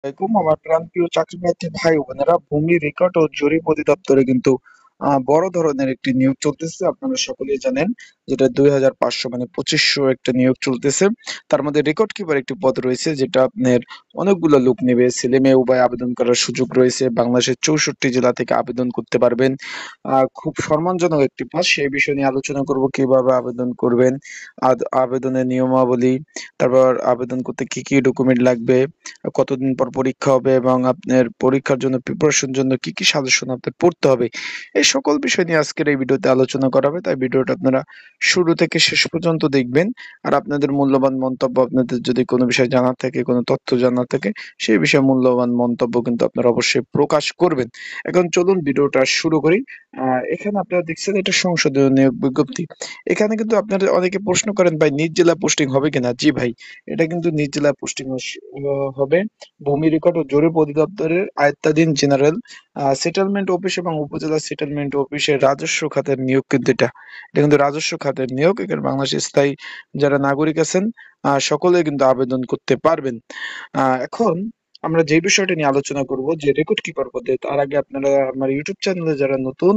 আমার প্রাণপ্রিয় চাকরিপ্রার্থী ভাই বোনেরা, ভূমি রেকর্ড ও জরিপ অধিদপ্তরে কিন্তু বড় ধরনের একটি নিয়োগ চলতেছে। আপনারা সকলেই জানেন, যেটা 2500 মানে 2500 একটা নিয়োগ চলতেছে। তার মধ্যে রেকর্ড কিপার একটি পদ রয়েছে, যেটা আপনার অনেকগুলো লোক নেবে, ছেলে মেয়ে উভয় আবেদন করার সুযোগ রয়েছে। বাংলাদেশের 64 জেলা থেকে আবেদন করতে পারবেন। খুব সম্মানজনক একটি পদ। সেই বিষয় নিয়ে আলোচনা করব, কিভাবে আবেদন করবেন, আবেদনের নিয়মাবলী, তারপর আবেদন করতে কি কি ডকুমেন্ট লাগবে, কতদিন পর পরীক্ষা হবে, এবং আপনার পরীক্ষার জন্য প্রিপারেশন জন্য কি কি সাজেশন আপনার পড়তে হবে, এই সকল বিষয় নিয়ে আজকের এই ভিডিওতে আলোচনা করা হবে। তাই ভিডিওটা আপনারা শুরু থেকে শেষ পর্যন্ত দেখবেন। আর আপনাদের মূল্যবান মন্তব্য, আপনাদের যদি কোনো বিষয় জানার থাকে, কোনো তথ্য জানার থাকে, সেই বিষয়ে মূল্যবান মন্তব্য কিন্তু আপনারা অবশ্যই প্রকাশ করবেন। এখন চলুন ভিডিওটা শুরু করি। এখানে আপনারা দেখছেন, এটা সংসদীয় নিয়োগ বিজ্ঞপ্তি। এখানে কিন্তু আপনারা অনেকে প্রশ্ন করেন, ভাই নিজ জেলা পোস্টিং হবে কিনা? জি ভাই, এটা কিন্তু নিজ জেলা পোস্টিং হবে। ভূমি রেকর্ড ও জরিপ অধিদপ্তরের আয়ত্তাধীন জেনারেল সেটেলমেন্ট অফিস এবং উপজেলা সেটেলমেন্ট অফিসের রাজস্ব খাতের নিয়োগ কিন্তু এটা কিন্তু রাজস্ব খাতের নিয়োগ। এখানে বাংলাদেশের স্থায়ী যারা নাগরিক আছেন, সকলে কিন্তু আবেদন করতে পারবেন। এখন আমরা যে বিষয়টা নিয়ে আলোচনা করব, যে রেকর্ড কিপার পদে, তার আগে আপনারা আমার ইউটিউব চ্যানেলে যারা নতুন,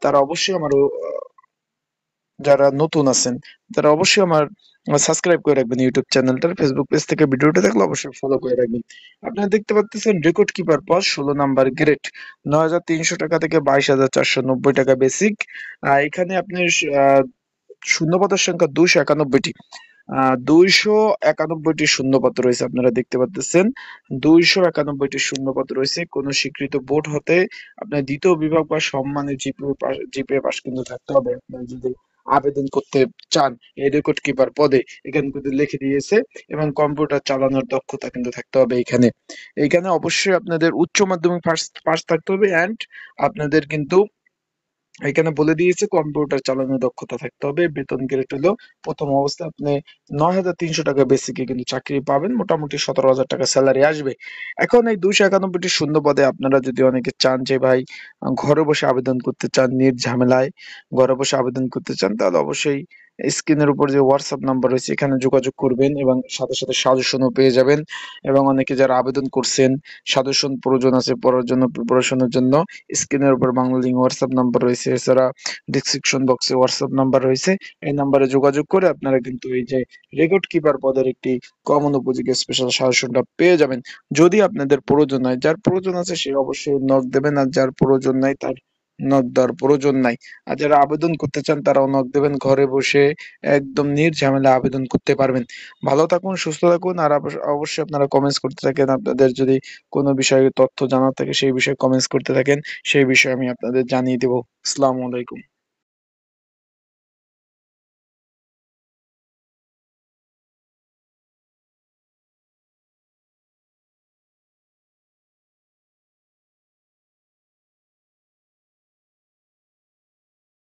তারা অবশ্যই আমার যারা নতুন আছেন তারা অবশ্যই আমার সাবস্ক্রাইব করে রাখবেন ইউটিউব চ্যানেলটার। ফেসবুক পেজ থেকে ভিডিওটা দেখলে অবশ্যই ফলো করে রাখবেন। আপনারা দেখতে পাচ্ছেন রেকর্ড কিপার পদ 16 নাম্বার গ্রেড, 9300 টাকা থেকে 22,490 টাকা বেসিক। এখানে আপনি আহ, শূন্য পদের সংখ্যা 291টি। 291টি শূন্যপদ রয়েছে, আপনারা দেখতে পাচ্ছেন। 291টি শূন্যপদ রয়েছে। কোন স্বীকৃত বোর্ড হতে আপনার দ্বিতীয় বিভাগ বা সম্মানের জিপিএ পাস কিন্তু থাকতে হবে, আপনার যদি আবেদন করতে চান এই রেকর্ড কিপার পদে। এখানে কিন্তু লিখে দিয়েছে। এবং কম্পিউটার চালানোর দক্ষতা কিন্তু থাকতে হবে এখানে। এইখানে অবশ্যই আপনাদের উচ্চ মাধ্যমিক পাস থাকতে হবে, অ্যান্ড আপনাদের কিন্তু এখানে বলে দিয়েছে কম্পিউটার চালানোর দক্ষতা থাকতে হবে। বেতন গ্রেড হলো প্রথম অবস্থায় আপনি 9,300 টাকা বেসিকে কিন্তু চাকরি পাবেন, মোটামুটি 17,000 টাকা স্যালারি আসবে। এখন এই 291টি শূন্য পদে আপনারা যদি অনেকে চান যে ভাই ঘরে বসে আবেদন করতে চান, নির্ঝামেলায় ঘরে বসে আবেদন করতে চান, তাহলে অবশ্যই স্ক্রিনের উপর যে হোয়াটসঅ্যাপ নাম্বার রয়েছে এখানে যোগাযোগ করবেন, এবং সাথে সাথে সাজেশনও পেয়ে যাবেন। এবং অনেকে যারা আবেদন করছেন, সাজেশন প্রয়োজন আছে পড়ার জন্য, প্রিপারেশনের জন্য, স্ক্রিনের উপর বাংলা লিঙ্ক হোয়াটসঅ্যাপ নাম্বার রয়েছে। এছাড়া ডিসক্রিপশন বক্সে হোয়াটসঅ্যাপ নাম্বার রয়েছে। এই নাম্বারে যোগাযোগ করে আপনারা কিন্তু এই যে রেকর্ড কিপার পদের একটি কমন উপযোগী স্পেশাল সাজেশনটা পেয়ে যাবেন। যদি আপনাদের প্রয়োজন হয়, যার প্রয়োজন আছে সে অবশ্যই নক দেবেন, আর যার প্রয়োজন নাই তার নক দেওয়ার প্রয়োজন নাই। আর যারা আবেদন করতে চান তারাও নক দেবেন, ঘরে বসে একদম নির্ঝামেলা আবেদন করতে পারবেন। ভালো থাকুন, সুস্থ থাকুন। আর অবশ্যই আপনারা কমেন্টস করতে থাকেন, আপনাদের যদি কোনো বিষয়ে তথ্য জানার থাকে সেই বিষয়ে কমেন্টস করতে থাকেন, সেই বিষয়ে আমি আপনাদের জানিয়ে দেব। আসসালামু আলাইকুম।